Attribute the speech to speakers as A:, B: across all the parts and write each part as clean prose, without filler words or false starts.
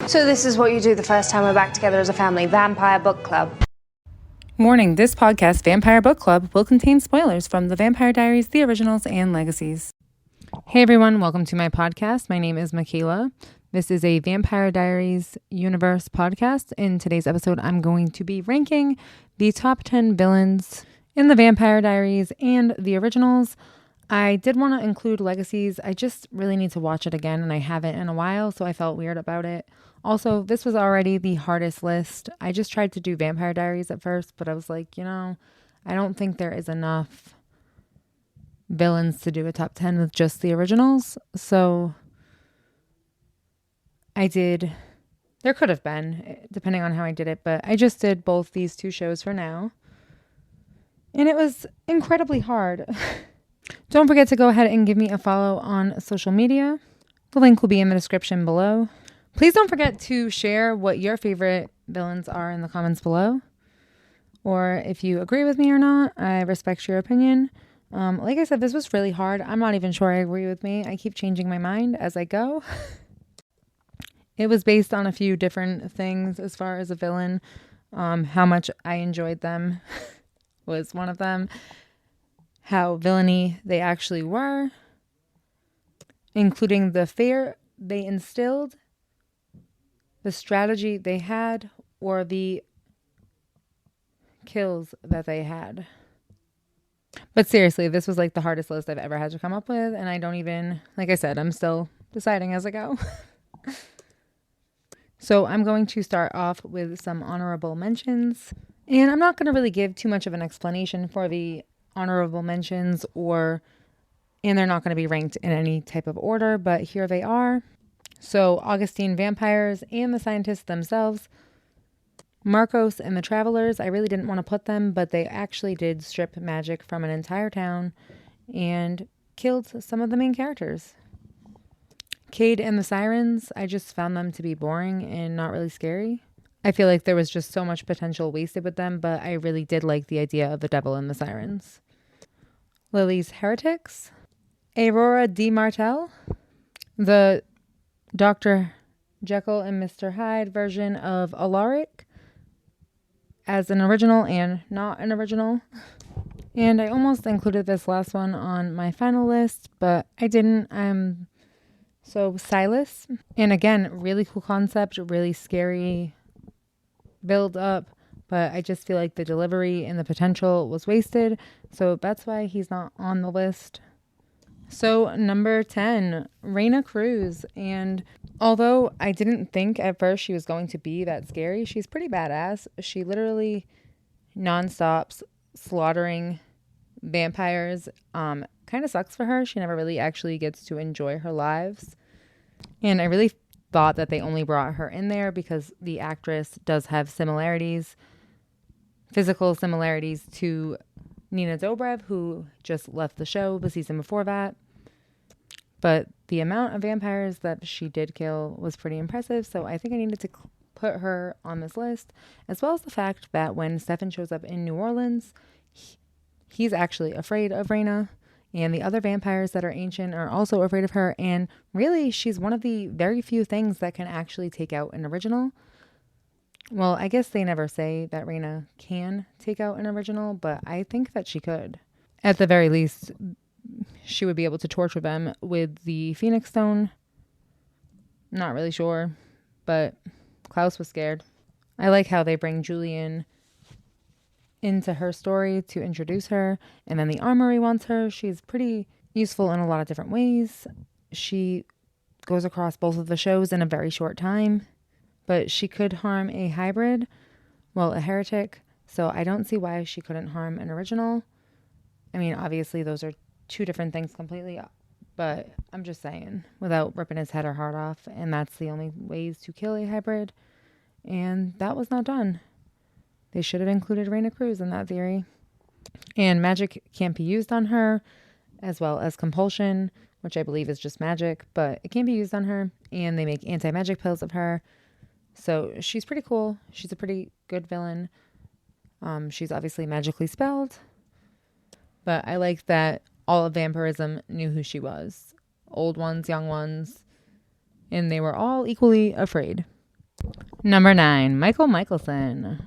A: So this is what you do the first time we're back together as a family. Vampire Book Club.
B: Warning, this podcast, Vampire Book Club, will contain spoilers from the Vampire Diaries, the originals, and legacies. Hey everyone, welcome to my podcast. My name is Michaela. This is a Vampire Diaries universe podcast. In today's episode, I'm going to be ranking the top 10 villains in the Vampire Diaries and the originals. I did want to include legacies. I just really need to watch it again, and I haven't in a while, so I felt weird about it. Also, this was already the hardest list. I just tried to do Vampire Diaries at first, but I was like, I don't think there is enough villains to do a top 10 with just the originals. So there could have been, depending on how I did it, but I just did both these two shows for now. And it was incredibly hard. Don't forget to go ahead and give me a follow on social media. The link will be in the description below. Please don't forget to share what your favorite villains are in the comments below. Or if you agree with me or not, I respect your opinion. Like I said, this was really hard. I'm not even sure I agree with me. I keep changing my mind as I go. It was based on a few different things as far as a villain. How much I enjoyed them was one of them. How villainy they actually were. Including the fear they instilled, the strategy they had, or the kills that they had. But seriously, this was like the hardest list I've ever had to come up with, and I don't even, like I said, I'm still deciding as I go. So I'm going to start off with some honorable mentions, and I'm not going to really give too much of an explanation for the honorable mentions, and they're not going to be ranked in any type of order, but here they are. So Augustine vampires and the scientists themselves, Marcos and the travelers. I really didn't want to put them, but they actually did strip magic from an entire town and killed some of the main characters. Cade and the sirens, I just found them to be boring and not really scary. I feel like there was just so much potential wasted with them, but I really did like the idea of the devil and the sirens. Lily's heretics, Aurora D. Martel, the Dr. Jekyll and Mr. Hyde version of Alaric as an original and not an original. And I almost included this last one on my final list, but I didn't. So Silas. And again, really cool concept, really scary build up, but I just feel like the delivery and the potential was wasted. So that's why he's not on the list. So number 10, Reina Cruz. And although I didn't think at first she was going to be that scary, she's pretty badass. She literally nonstop slaughtering vampires. Kind of sucks for her. She never really actually gets to enjoy her lives. And I really thought that they only brought her in there because the actress does have similarities, physical similarities to Nina Dobrev, who just left the show the season before that. But the amount of vampires that she did kill was pretty impressive, so I think I needed to put her on this list, as well as the fact that when Stefan shows up in New Orleans, he's actually afraid of Reina, and the other vampires that are ancient are also afraid of her, and really, she's one of the very few things that can actually take out an original. Well, I guess they never say that Reina can take out an original, but I think that she could. At the very least, she would be able to torture them with the Phoenix Stone. Not really sure, but Klaus was scared. I like how they bring Julian into her story to introduce her, and then the Armory wants her. She's pretty useful in a lot of different ways. She goes across both of the shows in a very short time. But she could harm a hybrid, a heretic, so I don't see why she couldn't harm an original. I mean, obviously those are two different things completely, but I'm just saying, without ripping his head or heart off, and that's the only ways to kill a hybrid, and that was not done. They should have included Reina Cruz in that theory. And magic can't be used on her, as well as compulsion, which I believe is just magic, but it can be used on her, and they make anti-magic pills of her. So she's pretty cool. She's a pretty good villain. She's obviously magically spelled. But I like that all of vampirism knew who she was. Old ones, young ones. And they were all equally afraid. Number 9, Michael Michelson.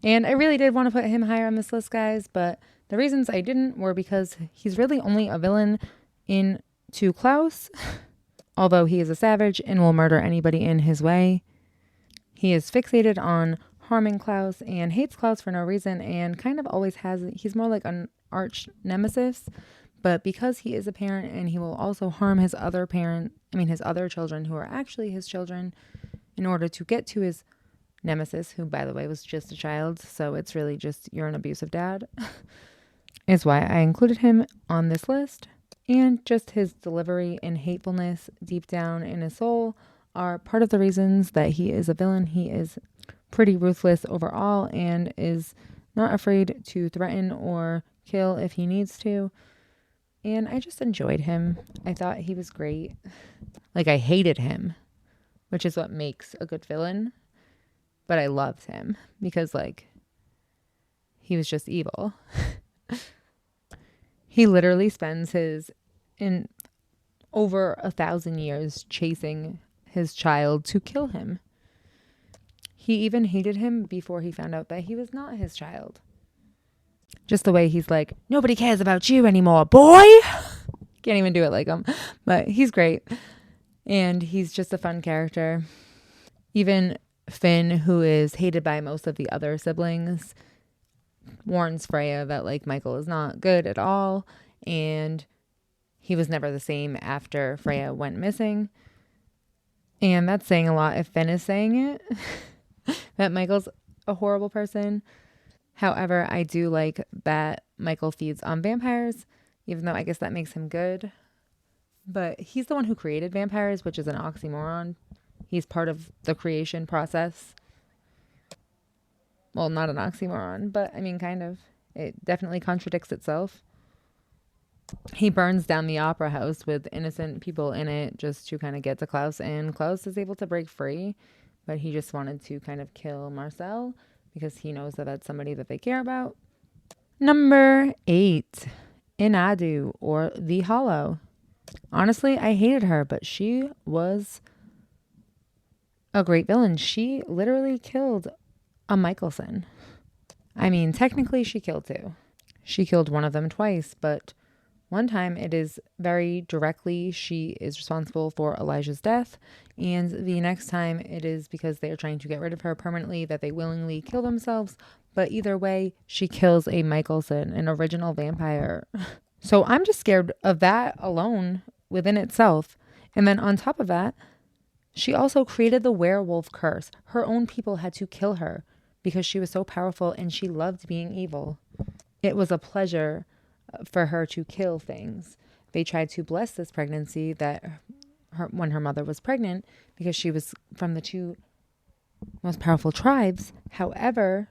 B: And I really did want to put him higher on this list, guys, but the reasons I didn't were because he's really only a villain in To Klaus, although he is a savage and will murder anybody in his way. He is fixated on harming Klaus and hates Klaus for no reason and kind of always has, he's more like an arch nemesis, but because he is a parent and he will also harm his other children who are actually his children in order to get to his nemesis, who by the way was just a child, so it's really just you're an abusive dad, is why I included him on this list. And just his delivery and hatefulness deep down in his soul are part of the reasons that he is a villain. He is pretty ruthless overall and is not afraid to threaten or kill if he needs to. And I just enjoyed him. I thought he was great. Like, I hated him, which is what makes a good villain. But I loved him because, like, he was just evil. He literally spends in over 1,000 years chasing his child to kill him. He even hated him before he found out that he was not his child. Just the way he's like, nobody cares about you anymore, boy. Can't even do it like him, but he's great. And he's just a fun character. Even Finn, who is hated by most of the other siblings, warns Freya that like Michael is not good at all, and he was never the same after Freya went missing. And that's saying a lot if Finn is saying it, that Michael's a horrible person. However, I do like that Michael feeds on vampires, even though I guess that makes him good. But he's the one who created vampires, which is an oxymoron. He's part of the creation process. Well, not an oxymoron, but I mean, kind of. It definitely contradicts itself. He burns down the opera house with innocent people in it just to kind of get to Klaus, and Klaus is able to break free, but he just wanted to kind of kill Marcel because he knows that that's somebody that they care about. Number 8, Inadu, or The Hollow. Honestly, I hated her, but she was a great villain. She literally killed a Michelson. I mean, technically she killed 2. She killed one of them twice, but one time it is very directly she is responsible for Elijah's death, and the next time it is because they are trying to get rid of her permanently that they willingly kill themselves. But either way, she kills a Michelson, an original vampire. So I'm just scared of that alone within itself. And then on top of that, she also created the werewolf curse. Her own people had to kill her because she was so powerful and she loved being evil. It was a pleasure for her to kill things. They tried to bless this pregnancy when her mother was pregnant because she was from the 2 most powerful tribes. However,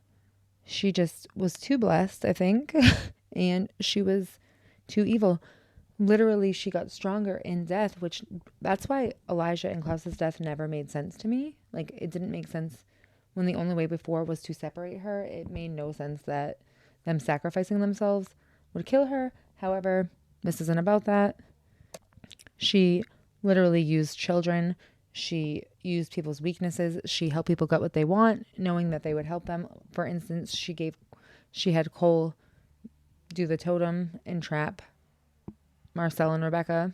B: she just was too blessed, I think, and she was too evil. Literally, she got stronger in death, which that's why Elijah and Klaus's death never made sense to me. Like, it didn't make sense when the only way before was to separate her. It made no sense that them sacrificing themselves would kill her. However, this isn't about that. She literally used children. She used people's weaknesses. She helped people get what they want, knowing that they would help them. For instance, she had Cole do the totem and trap Marcel and Rebecca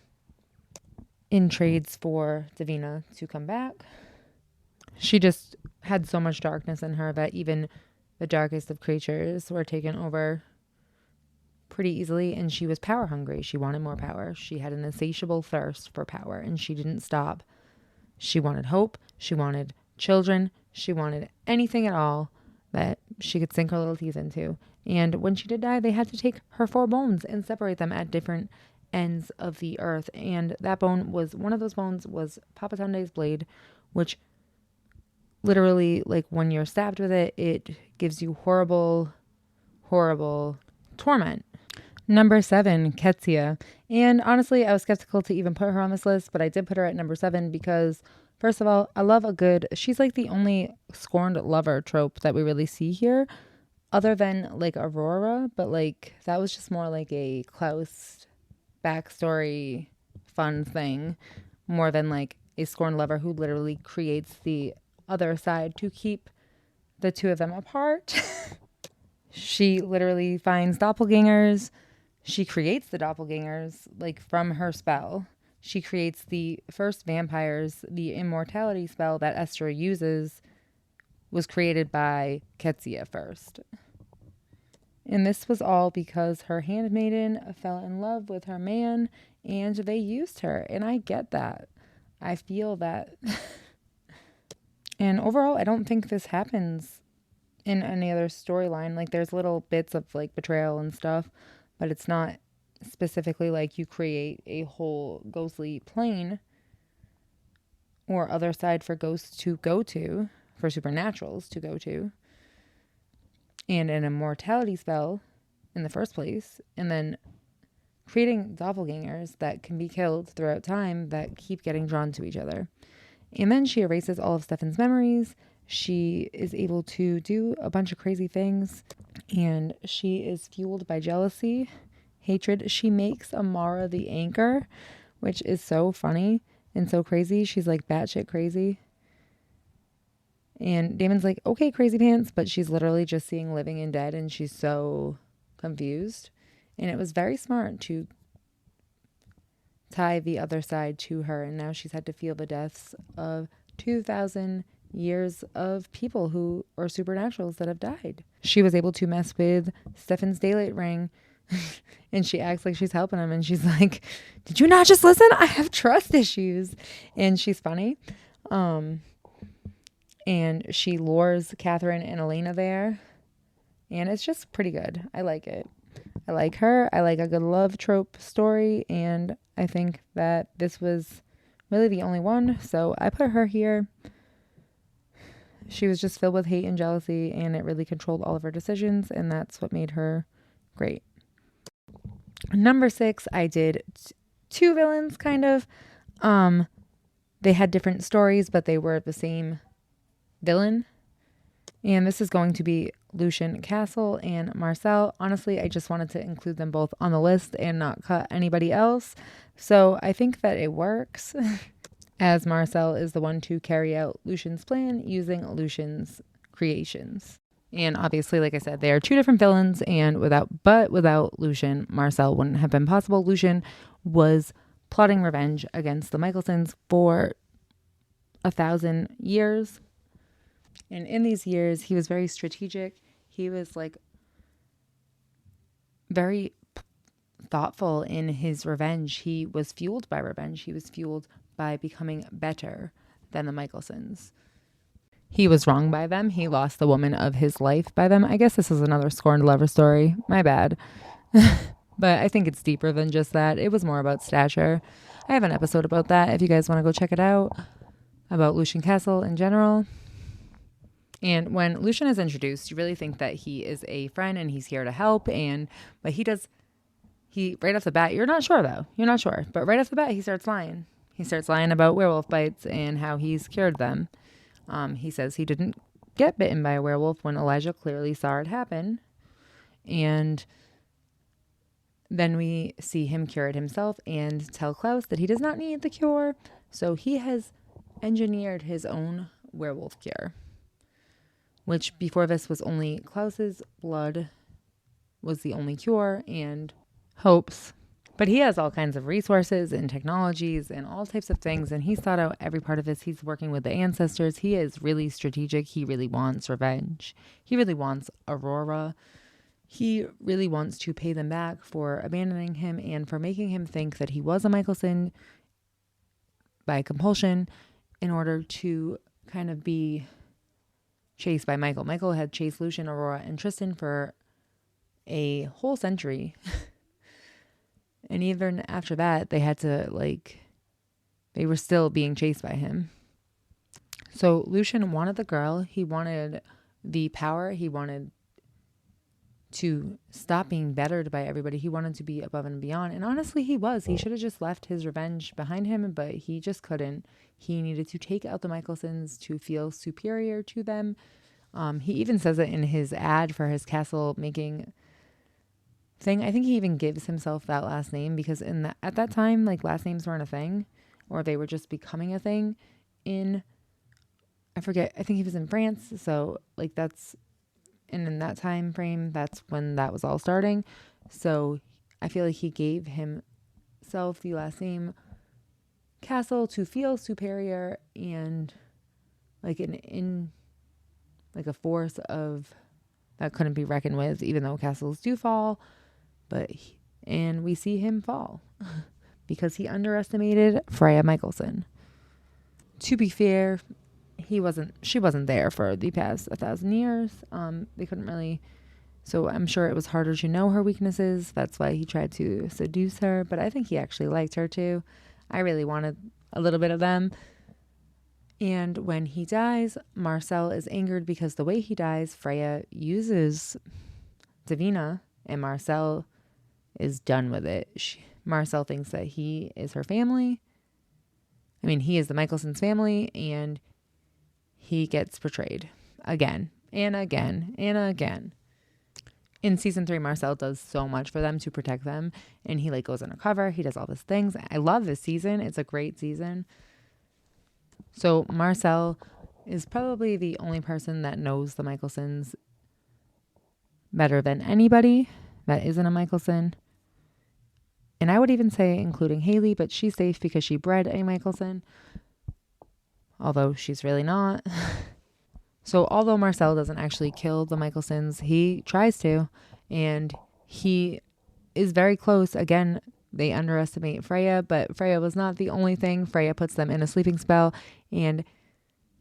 B: in trades for Davina to come back. She just had so much darkness in her that even the darkest of creatures were taken over pretty easily, and she was power hungry. She wanted more power. She had an insatiable thirst for power, and she didn't stop. She wanted hope. She wanted children. She wanted anything at all that she could sink her little teeth into. And when she did die, they had to take her 4 bones and separate them at different ends of the earth. And that bone was, one of those bones was Papa Tunde's blade, which literally, like, when you're stabbed with it, it gives you horrible, horrible torment. Number 7, Ketsia. And honestly, I was skeptical to even put her on this list, but I did put her at number 7 because, first of all, I love she's like the only scorned lover trope that we really see here, other than like Aurora, but like that was just more like a Klaus backstory fun thing, more than like a scorned lover who literally creates the other side to keep the two of them apart. She literally finds doppelgangers. She creates the doppelgangers, like from her spell. She creates the first vampires. The immortality spell that Esther uses was created by Ketsia first. And this was all because her handmaiden fell in love with her man and they used her. And I get that. I feel that. And overall, I don't think this happens in any other storyline. Like, there's little bits of like betrayal and stuff, but it's not specifically like you create a whole ghostly plane or other side for ghosts to go to, for supernaturals to go to, and an immortality spell in the first place, and then creating doppelgangers that can be killed throughout time that keep getting drawn to each other. And then she erases all of Stefan's memories. She is able to do a bunch of crazy things, and she is fueled by jealousy, hatred. She makes Amara the anchor, which is so funny and so crazy. She's like batshit crazy. And Damon's like, okay, crazy pants, but she's literally just seeing living and dead, and she's so confused. And it was very smart to tie the other side to her, and now she's had to feel the deaths of 2,000 years of people who are supernaturals that have died. She was able to mess with Stefan's daylight ring, and she acts like she's helping him, and she's like, did you not just listen? I have trust issues. And she's funny. And she lures Katherine and Elena there. And it's just pretty good. I like it. I like her. I like a good love trope story. And I think that this was really the only one. So I put her here. She was just filled with hate and jealousy, and it really controlled all of her decisions. And that's what made her great. Number 6, I did 2 villains, kind of. They had different stories, but they were the same villain. And this is going to be Lucian Castle and Marcel. Honestly, I just wanted to include them both on the list and not cut anybody else. So I think that it works, as Marcel is the one to carry out Lucian's plan using Lucian's creations. And obviously, like I said, they are 2 different villains, and without Lucian, Marcel wouldn't have been possible. Lucian was plotting revenge against the Michelsons for 1,000 years. And in these years, he was very strategic. He was like very thoughtful in his revenge. He was fueled by revenge. He was fueled by becoming better than the Michelsons. He was wronged by them. He lost the woman of his life by them. I guess this is another scorned lover story. My bad. But I think it's deeper than just that. It was more about stature. I have an episode about that if you guys want to go check it out, about Lucian Castle in general. And when Lucian is introduced, you really think that he is a friend and he's here to help. But he right off the bat, you're not sure though. You're not sure. But right off the bat, he starts lying. He starts lying about werewolf bites and how he's cured them. He says he didn't get bitten by a werewolf when Elijah clearly saw it happen. And then we see him cure it himself and tell Klaus that he does not need the cure. So he has engineered his own werewolf cure, which before this was only Klaus's blood was the only cure and hopes. But he has all kinds of resources and technologies and all types of things, and he's thought out every part of this. He's working with the ancestors. He is really strategic. He really wants revenge. He really wants Aurora. He really wants to pay them back for abandoning him and for making him think that he was a Michelson by compulsion in order to kind of be chased by Michael. Michael had chased Lucian, Aurora, and Tristan for a whole century. And even after that, they had to, they were still being chased by him. So Lucian wanted the girl. He wanted the power. He wanted to stop being bettered by everybody. He wanted to be above and beyond. And honestly, he was. He should have just left his revenge behind him, but he just couldn't. He needed to take out the Michelsons to feel superior to them. He even says it in his ad for his castle making thing. I think he even gives himself that last name because at that time, last names weren't a thing, or they were just becoming a thing in I forget, I think he was in France. So like and in that time frame, that's when that was all starting. So I feel like he gave himself the last name Castle to feel superior and like like a force of that couldn't be reckoned with, even though castles do fall. And we see him fall because he underestimated Freya Michelson. To be fair, she wasn't there for the past 1,000 years. They couldn't really, so I'm sure it was harder to know her weaknesses. That's why he tried to seduce her, but I think he actually liked her too. I really wanted a little bit of them. And when he dies, Marcel is angered because the way he dies, Freya uses Davina, and Marcel is done with it. Marcel thinks that he is her family. I mean, he is the Michelson's family, and he gets betrayed again and again and again. In season 3, Marcel does so much for them to protect them, and he like goes undercover. He does all these things. I love this season. It's a great season. So Marcel is probably the only person that knows the Michelsons better than anybody that isn't a Michelson. And I would even say including Haley, but she's safe because she bred a Michelson, although she's really not. So although Marcel doesn't actually kill the Michelsons, he tries to, and he is very close. Again, they underestimate Freya, but Freya was not the only thing. Freya puts them in a sleeping spell, and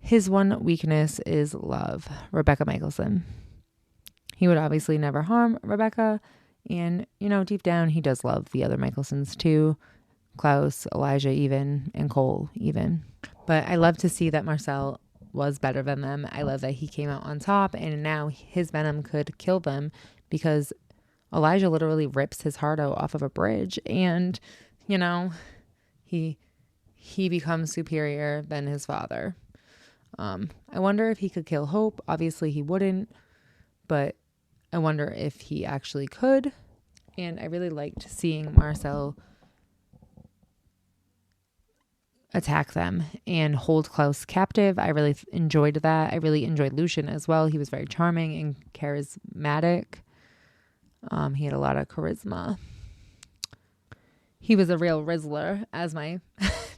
B: his one weakness is love, Rebecca Michelson. He would obviously never harm Rebecca, and, you know, deep down, he does love the other Michelsons too. Klaus, Elijah even, and Cole even. But I love to see that Marcel was better than them. I love that he came out on top, and now his venom could kill them because Elijah literally rips his heart out off of a bridge, and, you know, he becomes superior than his father. I wonder if he could kill Hope. Obviously he wouldn't, but I wonder if he actually could. And I really liked seeing Marcel attack them and hold Klaus captive. I really enjoyed that. I really enjoyed Lucian as well. He was very charming and charismatic. He had a lot of charisma. He was a real Rizzler, as my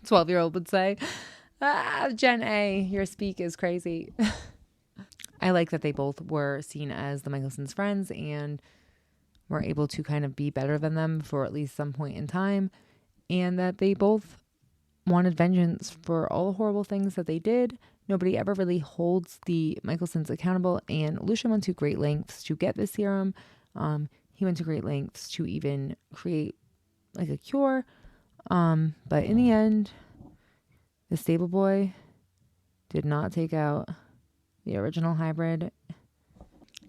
B: 12-year-old would say. Jen A, your speak is crazy. I like that they both were seen as the Michelsons' friends and were able to kind of be better than them for at least some point in time, and that they both wanted vengeance for all the horrible things that they did. Nobody ever really holds the Michelsons accountable, and Lucian went to great lengths to get this serum. He went to great lengths to even create like a cure. But in the end, the stable boy did not take out the original hybrid,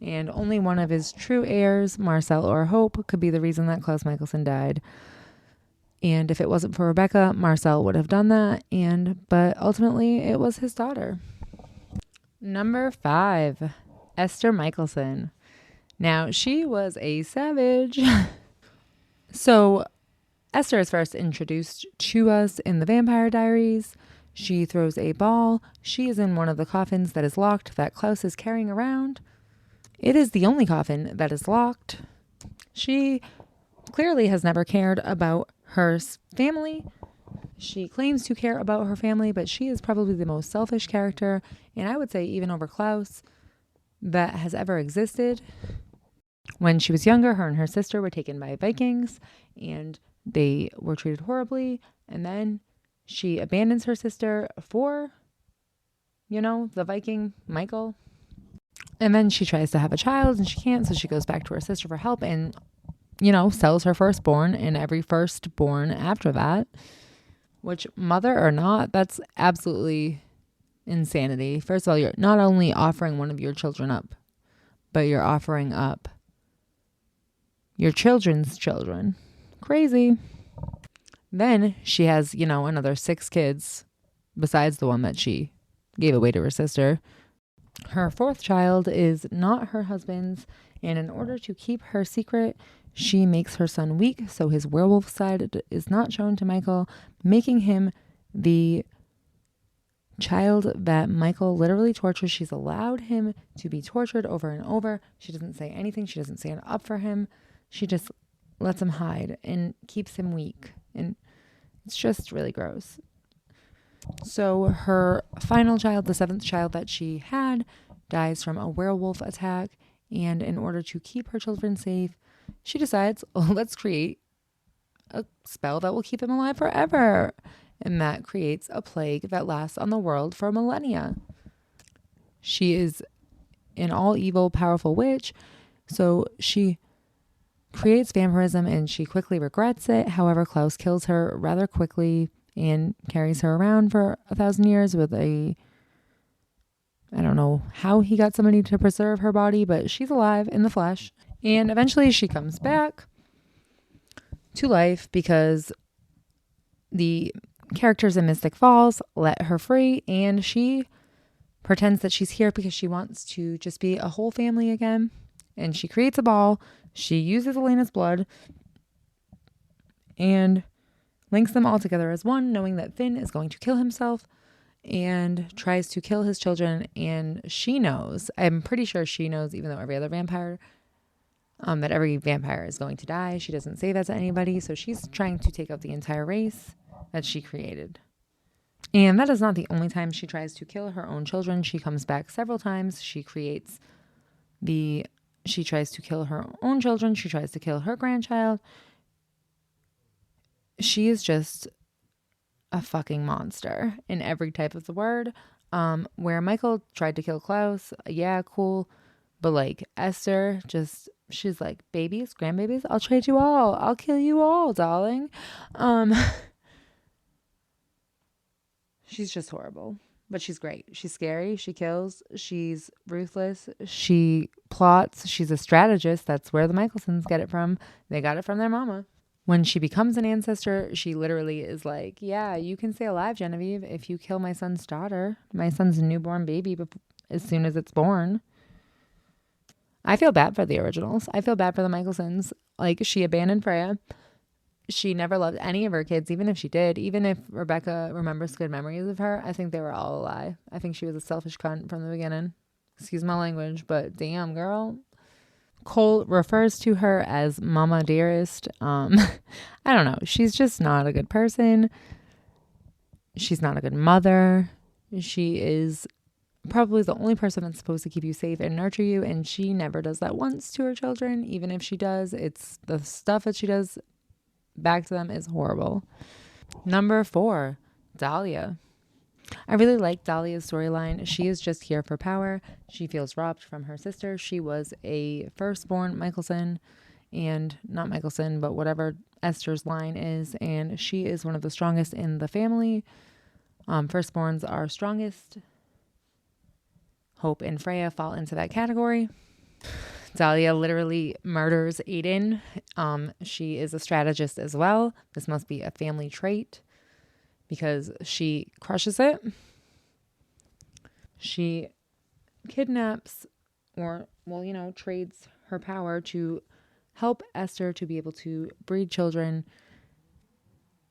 B: and only one of his true heirs, Marcel or Hope, could be the reason that Klaus Michelson died. And if it wasn't for Rebecca, Marcel would have done that, but ultimately it was his daughter. Number 5, Esther Michelson. Now, she was a savage. So Esther is first introduced to us in the Vampire Diaries. She throws a ball. She is in one of the coffins that is locked that Klaus is carrying around. It is the only coffin that is locked. She clearly has never cared about her family. She claims to care about her family, but she is probably the most selfish character, and I would say even over Klaus, that has ever existed. When she was younger, her and her sister were taken by Vikings, and they were treated horribly, and then she abandons her sister for, the Viking, Michael. And then she tries to have a child, and she can't, so she goes back to her sister for help and, sells her firstborn and every firstborn after that. Which, mother or not, that's absolutely insanity. First of all, you're not only offering one of your children up, but you're offering up your children's children. Crazy. Then she has, another 6 kids besides the one that she gave away to her sister. Her 4th child is not her husband's, and in order to keep her secret, she makes her son weak, so his werewolf side is not shown to Michael, making him the child that Michael literally tortures. She's allowed him to be tortured over and over. She doesn't say anything. She doesn't stand up for him. She just lets him hide and keeps him weak. And it's just really gross. So her final child, the 7th child that she had, dies from a werewolf attack. And in order to keep her children safe, she decides, let's create a spell that will keep them alive forever. And that creates a plague that lasts on the world for millennia. She is an all evil, powerful witch. So she creates vampirism and she quickly regrets it. However, Klaus kills her rather quickly and carries her around for 1,000 years with I don't know how he got somebody to preserve her body, but she's alive in the flesh. And eventually she comes back to life because the characters in Mystic Falls let her free, and she pretends that she's here because she wants to just be a whole family again. And she creates a ball. She uses Elena's blood and links them all together as one, knowing that Finn is going to kill himself and tries to kill his children. And she knows, I'm pretty sure she knows, even though every other vampire, that every vampire is going to die. She doesn't say that to anybody. So she's trying to take out the entire race that she created. And that is not the only time she tries to kill her own children. She comes back several times. She tries to kill her own children. She tries to kill her grandchild. She is just a fucking monster in every type of the word. Where Michael tried to kill Klaus, yeah, cool. But like Esther, she's like, babies, grandbabies, I'll trade you all. I'll kill you all, darling. She's just horrible, but she's great. She's scary. She kills. She's ruthless. She plots. She's a strategist. That's where the Michelsons get it from. They got it from their mama. When she becomes an ancestor, she literally is like, yeah, you can stay alive, Genevieve, if you kill my son's daughter, my son's newborn baby as soon as it's born. I feel bad for the originals. I feel bad for the Michelsons. Like, she abandoned Freya. She never loved any of her kids, even if she did. Even if Rebecca remembers good memories of her, I think they were all a lie. I think she was a selfish cunt from the beginning. Excuse my language, but damn, girl. Cole refers to her as Mama Dearest. I don't know. She's just not a good person. She's not a good mother. She is probably the only person that's supposed to keep you safe and nurture you, and she never does that once to her children. Even if she does, it's the stuff that she does back to them is horrible. Number 4, Dahlia. I really like Dahlia's storyline. She is just here for power. She feels robbed from her sister. She was a firstborn Michelson, and not Michelson, but whatever Esther's line is, and she is one of the strongest in the family. Firstborns are strongest. Hope and Freya fall into that category. Dahlia literally murders Aiden. She is a strategist as well. This must be a family trait because she crushes it. She kidnaps trades her power to help Esther to be able to breed children.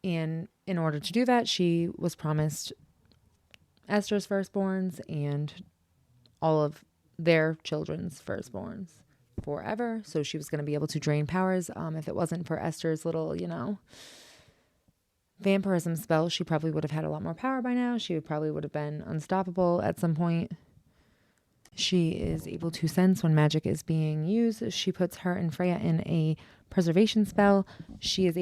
B: And in order to do that, she was promised Esther's firstborns and all of their children's firstborns forever. So she was going to be able to drain powers. If it wasn't for Esther's little, vampirism spell, she probably would have had a lot more power by now. She probably would have been unstoppable at some point. She is able to sense when magic is being used. She puts her and Freya in a preservation spell. She's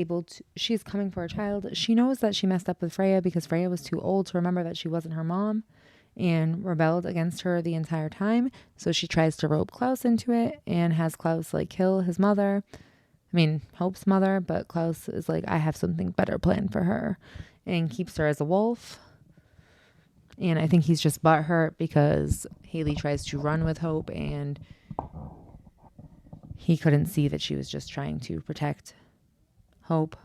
B: coming for a child. She knows that she messed up with Freya because Freya was too old to remember that she wasn't her mom and rebelled against her the entire time. So she tries to rope Klaus into it and has Klaus kill his mother. Hope's mother, but Klaus is like, I have something better planned for her, and keeps her as a wolf. And I think he's just butthurt because Haley tries to run with Hope and he couldn't see that she was just trying to protect Hope.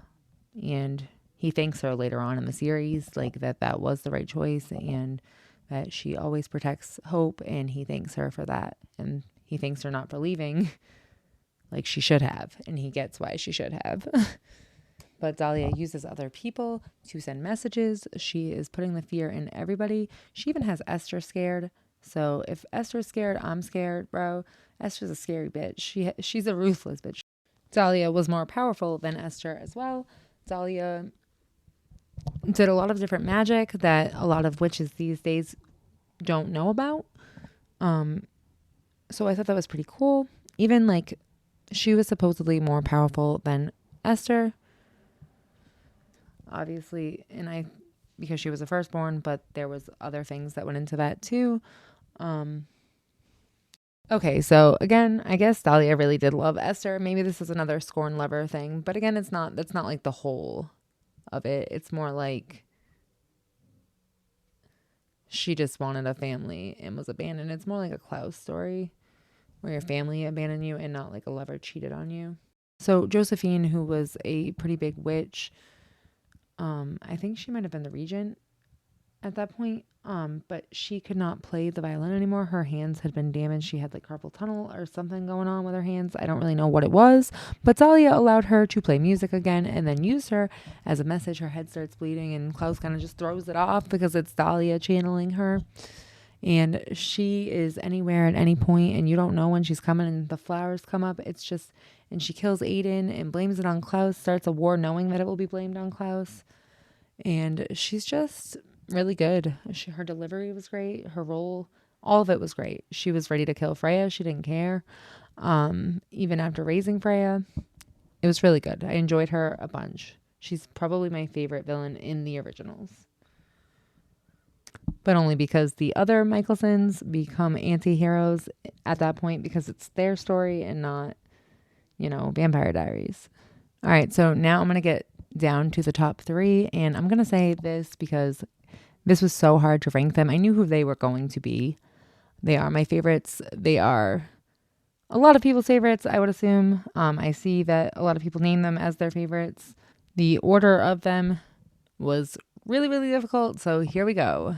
B: And he thanks her later on in the series, that was the right choice and that she always protects Hope, and he thanks her for that. And he thanks her not for leaving like she should have, and he gets why she should have. But Dahlia uses other people to send messages. She is putting the fear in everybody. She even has Esther scared. So if Esther's scared, I'm scared, bro. Esther's a scary bitch. She's a ruthless bitch. Dahlia was more powerful than Esther as well. Dahlia did a lot of different magic that a lot of witches these days don't know about. So I thought that was pretty cool. Even like she was supposedly more powerful than Esther. Obviously, because she was a firstborn, but there was other things that went into that too. Okay, so again, I guess Dahlia really did love Esther. Maybe this is another scorn lover thing, but again, that's not like the whole of it. It's more like she just wanted a family and was abandoned. It's more like a Klaus story where your family abandoned you and not like a lover cheated on you. So Josephine, who was a pretty big witch, I think she might have been the regent at that point, but she could not play the violin anymore. Her hands had been damaged. She had like carpal tunnel or something going on with her hands. I don't really know what it was, but Dahlia allowed her to play music again and then used her as a message. Her head starts bleeding and Klaus kind of just throws it off because it's Dahlia channeling her. And she is anywhere at any point and you don't know when she's coming and the flowers come up. It's just, and she kills Aiden and blames it on Klaus, starts a war knowing that it will be blamed on Klaus. And she's just really good. Her delivery was great. Her role, all of it was great. She was ready to kill Freya. She didn't care. Even after raising Freya, it was really good. I enjoyed her a bunch. She's probably my favorite villain in the originals. But only because the other Michelsons become anti-heroes at that point because it's their story and not, Vampire Diaries. All right, so now I'm going to get down to the top 3, and I'm going to say this because this was so hard to rank them. I knew who they were going to be. They are my favorites. They are a lot of people's favorites, I would assume. I see that a lot of people name them as their favorites. The order of them was really, really difficult, so here we go.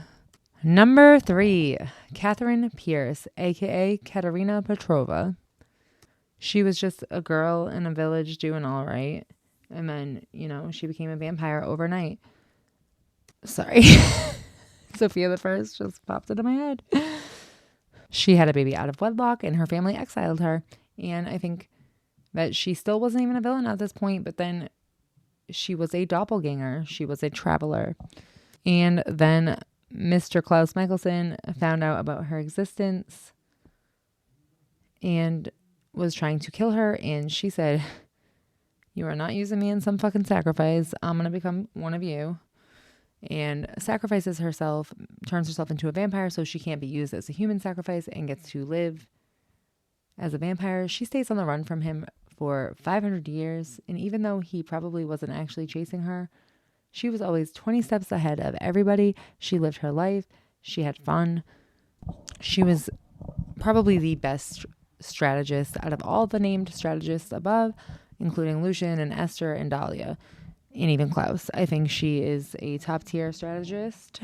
B: Number 3, Katherine Pierce, aka Katerina Petrova. She was just a girl in a village doing all right. And then, she became a vampire overnight. Sorry. Sophia the First just popped into my head. She had a baby out of wedlock and her family exiled her. And I think that she still wasn't even a villain at this point, but then she was a doppelganger. She was a traveler. And then Mr. Klaus Michelson found out about her existence and was trying to kill her. And she said, "You are not using me in some fucking sacrifice. I'm going to become one of you." And sacrifices herself, turns herself into a vampire so she can't be used as a human sacrifice and gets to live as a vampire. She stays on the run from him for 500 years. And even though he probably wasn't actually chasing her, she was always 20 steps ahead of everybody. She lived her life. She had fun. She was probably the best strategist out of all the named strategists above, including Lucian and Esther and Dahlia, and even Klaus. I think she is a top tier strategist.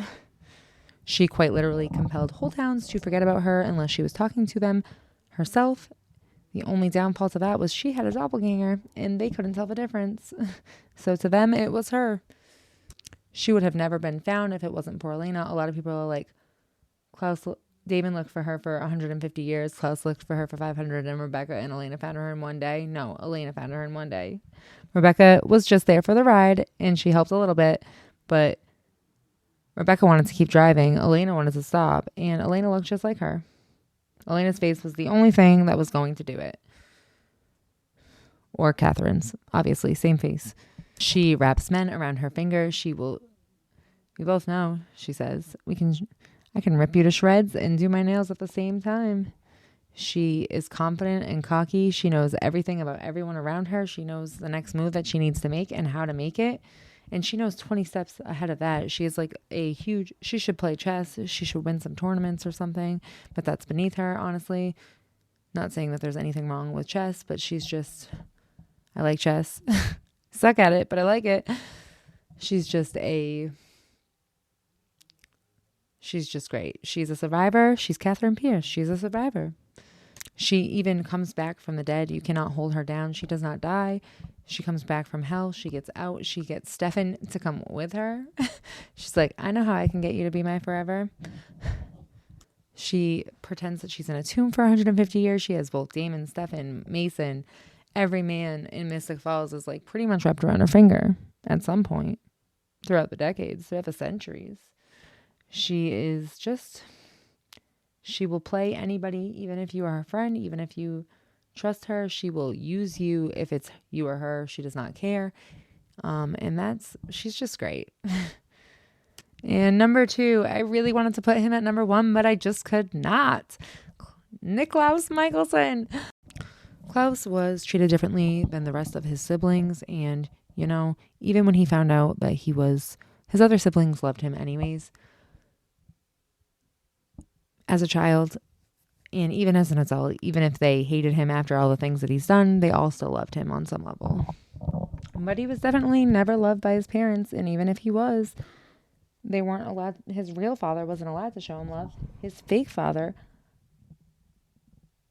B: She quite literally compelled whole towns to forget about her unless she was talking to them herself. The only downfall to that was she had a doppelganger and they couldn't tell the difference. So to them, it was her. She would have never been found if it wasn't for Elena. A lot of people are like, Damon looked for her for 150 years. Klaus looked for her for 500, and Rebecca and Elena found her in one day. No, Elena found her in one day. Rebecca was just there for the ride, and she helped a little bit, but Rebecca wanted to keep driving. Elena wanted to stop, and Elena looked just like her. Elena's face was the only thing that was going to do it. Or Catherine's, obviously, same face. She wraps men around her finger. We both know, she says, I can rip you to shreds and do my nails at the same time. She is confident and cocky. She knows everything about everyone around her. She knows the next move that she needs to make and how to make it. And she knows 20 steps ahead of that. She is like she should play chess. She should win some tournaments or something, but that's beneath her, honestly. Not saying that there's anything wrong with chess, but I like chess. Suck at it, but I like it. She's just great. She's a survivor. She's Katherine Pierce. She's a survivor. She even comes back from the dead. You cannot hold her down. She does not die. She comes back from hell. She gets out. She gets Stefan to come with her. She's like, I know how I can get you to be my forever. She pretends that she's in a tomb for 150 years. She has both Damon, Stefan, Mason. Every man in Mystic Falls is like pretty much wrapped around her finger at some point throughout the decades, throughout the centuries. She is just, she will play anybody, even if you are her friend, even if you trust her. She will use you if it's you or her. She does not care. And she's just great. And number 2, I really wanted to put him at number 1, but I just could not. Niklaus Michelson. Klaus was treated differently than the rest of his siblings. And, you know, even when he found out that his other siblings loved him anyways, as a child and even as an adult, even if they hated him after all the things that he's done, they all still loved him on some level. But he was definitely never loved by his parents. And even if he was, they weren't allowed, his real father wasn't allowed to show him love. His fake father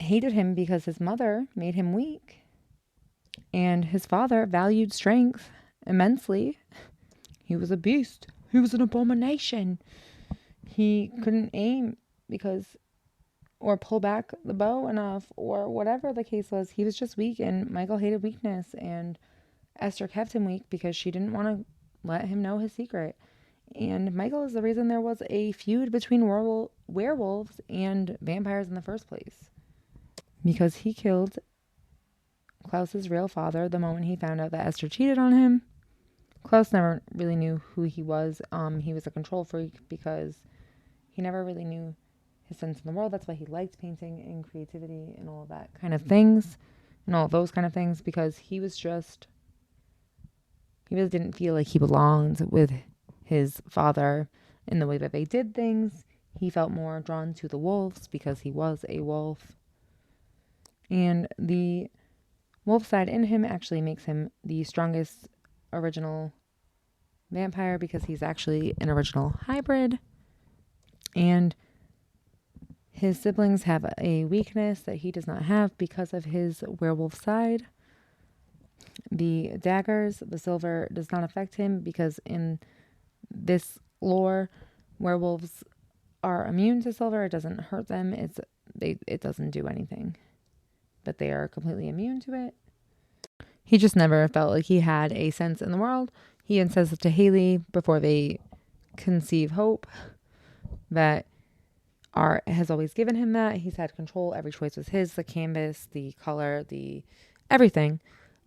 B: hated him because his mother made him weak. And his father valued strength immensely. He was a beast. He was an abomination. He couldn't aim or pull back the bow enough, or whatever the case was. He was just weak, and Michael hated weakness. And Esther kept him weak because she didn't want to let him know his secret. And Michael is the reason there was a feud between werewolves and vampires in the first place. Because he killed Klaus's real father the moment he found out that Esther cheated on him. Klaus never really knew who he was. He was a control freak because he never really knew his sense in the world. That's why he liked painting and creativity and all of that kind of things. And all of those kind of things, because he really didn't feel like he belonged with his father in the way that they did things. He felt more drawn to the wolves because he was a wolf. And the wolf side in him actually makes him the strongest original vampire because he's actually an original hybrid. And his siblings have a weakness that he does not have because of his werewolf side. The daggers, the silver, does not affect him because in this lore, werewolves are immune to silver. It doesn't hurt them. It doesn't do anything. But they are completely immune to it. He just never felt like he had a sense in the world. He even says it to Haley before they conceive Hope, that art has always given him that. He's had control. Every choice was his, the canvas, the color, the everything.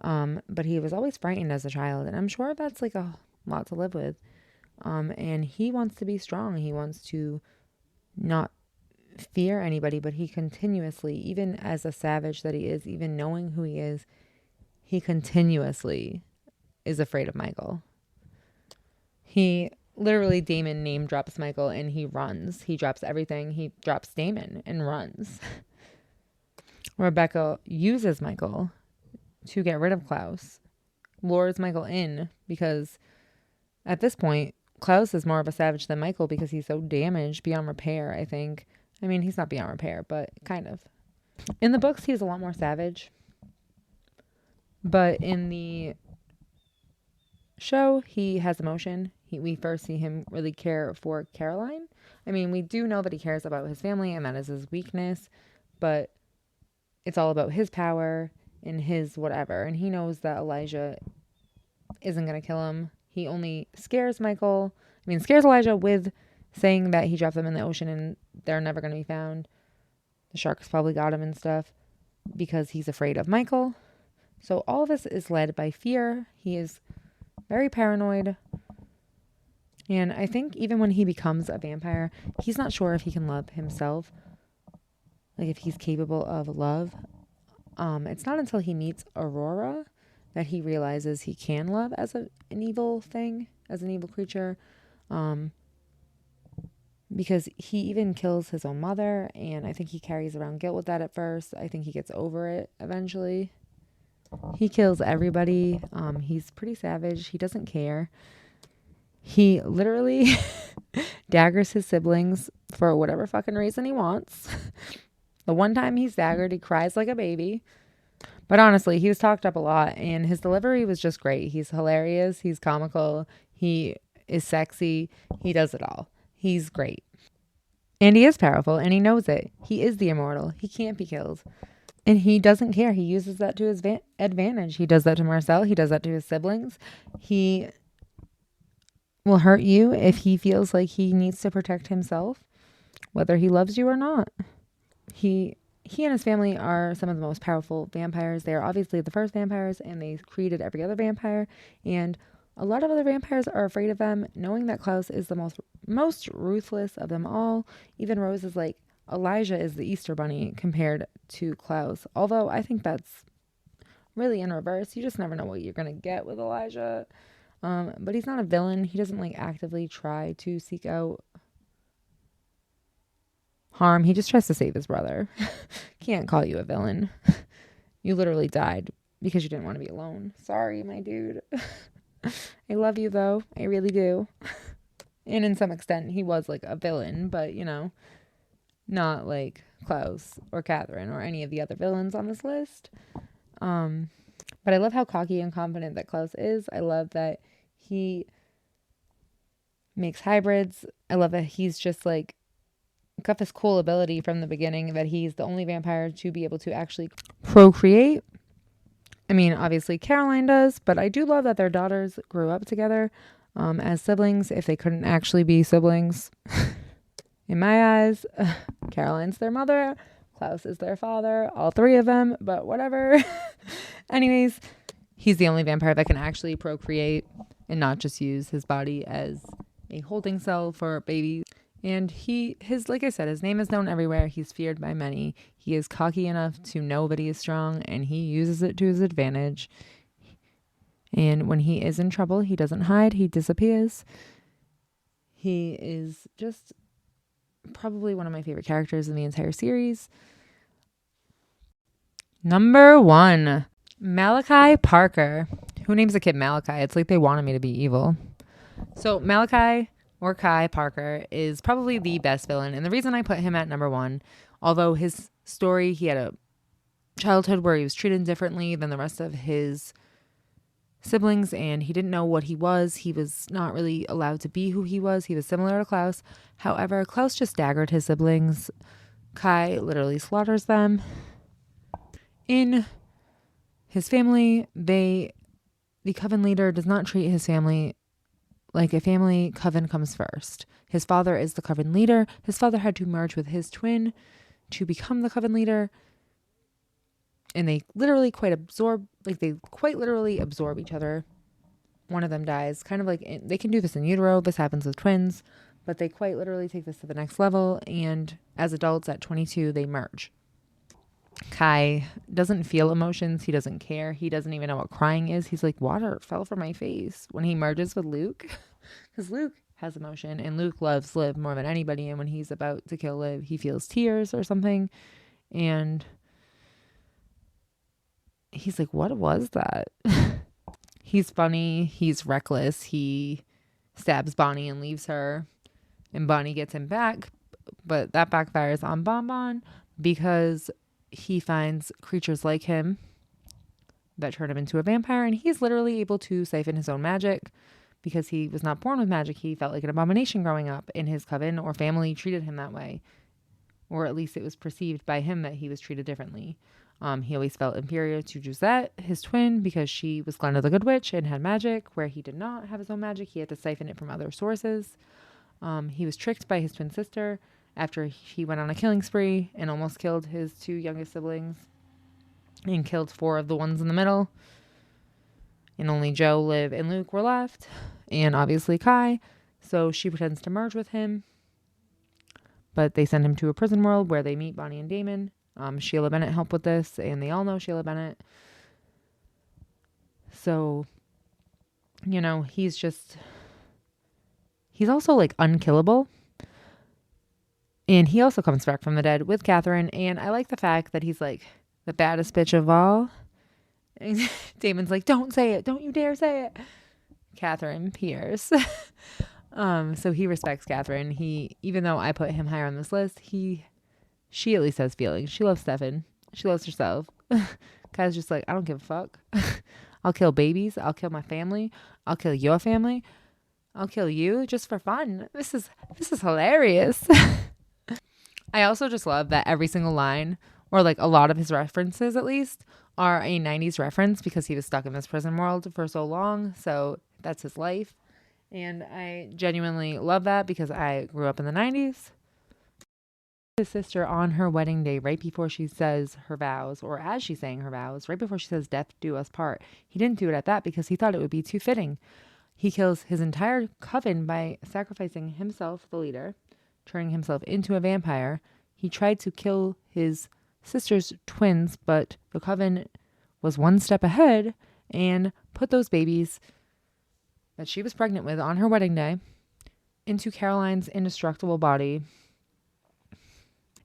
B: But he was always frightened as a child. And I'm sure that's like a lot to live with. And he wants to be strong. He wants to not fear anybody, but he continuously, even as a savage that he is, even knowing who he is, he continuously is afraid of Michael. He literally, Damon name drops Michael and he runs. He drops everything. He drops Damon and runs. Rebecca uses Michael to get rid of Klaus, lures Michael in because at this point, Klaus is more of a savage than Michael because he's so damaged beyond repair, I think. I mean, he's not beyond repair, but kind of. In the books, he was a lot more savage. But in the show, he has emotion. We first see him really care for Caroline. I mean, we do know that he cares about his family and that is his weakness, but it's all about his power and his whatever. And he knows that Elijah isn't going to kill him. He only scares Elijah with saying that he dropped them in the ocean and they're never going to be found. The sharks probably got him and stuff because he's afraid of Michael. So all of this is led by fear. He is very paranoid. And I think even when he becomes a vampire, he's not sure if he can love himself. Like if he's capable of love. It's not until he meets Aurora that he realizes he can love as an evil thing, as an evil creature. Because he even kills his own mother, and I think he carries around guilt with that at first. I think he gets over it eventually. He kills everybody. He's pretty savage. He doesn't care. He literally daggers his siblings for whatever fucking reason he wants. The one time he staggered, he cries like a baby. But honestly, he was talked up a lot, and his delivery was just great. He's hilarious. He's comical. He is sexy. He does it all. He's great. And he is powerful, and he knows it. He is the immortal. He can't be killed. And he doesn't care. He uses that to his advantage. He does that to Marcel. He does that to his siblings. He will hurt you if he feels like he needs to protect himself, whether he loves you or not. He and his family are some of the most powerful vampires. They are obviously the first vampires, and they created every other vampire. And a lot of other vampires are afraid of them, knowing that Klaus is the most ruthless of them all. Even Rose is like, Elijah is the Easter Bunny compared to Klaus. Although I think that's really in reverse. You just never know what you're going to get with Elijah. But he's not a villain. He doesn't like actively try to seek out harm. He just tries to save his brother. Can't call you a villain. You literally died because you didn't want to be alone. Sorry, my dude. I love you though. I really do. And in some extent, he was like a villain, but you know, not like Klaus or Katherine or any of the other villains on this list. But I love how cocky and confident that Klaus is. I love that he makes hybrids. I love that he's just like got this cool ability from the beginning that he's the only vampire to be able to actually procreate. I mean, obviously Caroline does, but I do love that their daughters grew up together as siblings if they couldn't actually be siblings. In my eyes, Caroline's their mother, Klaus is their father, all three of them, but whatever. Anyways, he's the only vampire that can actually procreate and not just use his body as a holding cell for babies. And like I said, his name is known everywhere. He's feared by many. He is cocky enough to know that he is strong, and he uses it to his advantage. And when he is in trouble, he doesn't hide. He disappears. He is just probably one of my favorite characters in the entire series. Number 1, Malachi Parker. Who names a kid Malachi? It's like they wanted me to be evil. So Malachi or Kai Parker is probably the best villain. And the reason I put him at number 1, although his story, he had a childhood where he was treated differently than the rest of his siblings, and he didn't know what he was. He was not really allowed to be who he was. He was similar to Klaus. However, Klaus just daggered his siblings. Kai literally slaughters them. In his family, the coven leader does not treat his family like a family. Coven comes first. His father is the coven leader. His father had to merge with his twin to become the coven leader. And they literally quite literally absorb each other. One of them dies. Kind of like, they can do this in utero. This happens with twins. But they quite literally take this to the next level. And as adults at 22, they merge. Kai doesn't feel emotions. He doesn't care. He doesn't even know what crying is. He's like, water fell from my face when he merges with Luke. Because Luke has emotion, and Luke loves Liv more than anybody. And when he's about to kill Liv, he feels tears or something. And he's like, what was that? He's funny. He's reckless. He stabs Bonnie and leaves her. And Bonnie gets him back. But that backfires on Bonbon because he finds creatures like him that turn him into a vampire, and he's literally able to siphon his own magic because he was not born with magic. He felt like an abomination growing up, and his coven or family treated him that way, or at least it was perceived by him that he was treated differently. He always felt inferior to Josette, his twin, because she was Glenda the Good Witch and had magic, where he did not have his own magic. He had to siphon it from other sources. He was tricked by his twin sister after he went on a killing spree and almost killed his 2 youngest siblings and killed 4 of the ones in the middle. And only Joe, Liv, and Luke were left. And obviously Kai. So she pretends to merge with him. But they send him to a prison world where they meet Bonnie and Damon. Sheila Bennett helped with this, and they all know Sheila Bennett. So, you know, he's also like unkillable. And he also comes back from the dead with Katherine. And I like the fact that he's like the baddest bitch of all. And Damon's like, don't say it. Don't you dare say it. Katherine Pierce. So he respects Katherine. Even though I put him higher on this list, he she at least has feelings. She loves Stefan. She loves herself. Kai's just like, I don't give a fuck. I'll kill babies. I'll kill my family. I'll kill your family. I'll kill you just for fun. This is hilarious. I also just love that every single line, or like a lot of his references at least, are a 90s reference because he was stuck in this prison world for so long. So that's his life. And I genuinely love that because I grew up in the 90s. His sister on her wedding day, right before she says her vows, or as she's saying her vows, right before she says death do us part. He didn't do it at that because he thought it would be too fitting. He kills his entire coven by sacrificing himself, the leader, turning himself into a vampire. He tried to kill his sister's twins, but the coven was one step ahead and put those babies that she was pregnant with on her wedding day into Caroline's indestructible body.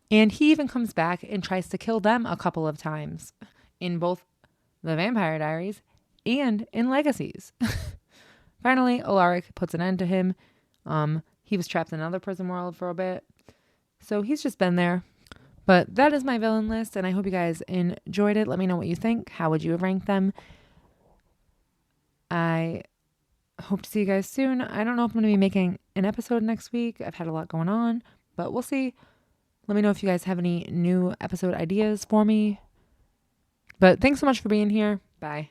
B: And he even comes back and tries to kill them a couple of times in both the Vampire Diaries and in Legacies. Finally, Alaric puts an end to him. He was trapped in another prison world for a bit. So he's just been there. But that is my villain list, and I hope you guys enjoyed it. Let me know what you think. How would you have ranked them? I hope to see you guys soon. I don't know if I'm going to be making an episode next week. I've had a lot going on, but we'll see. Let me know if you guys have any new episode ideas for me. But thanks so much for being here. Bye.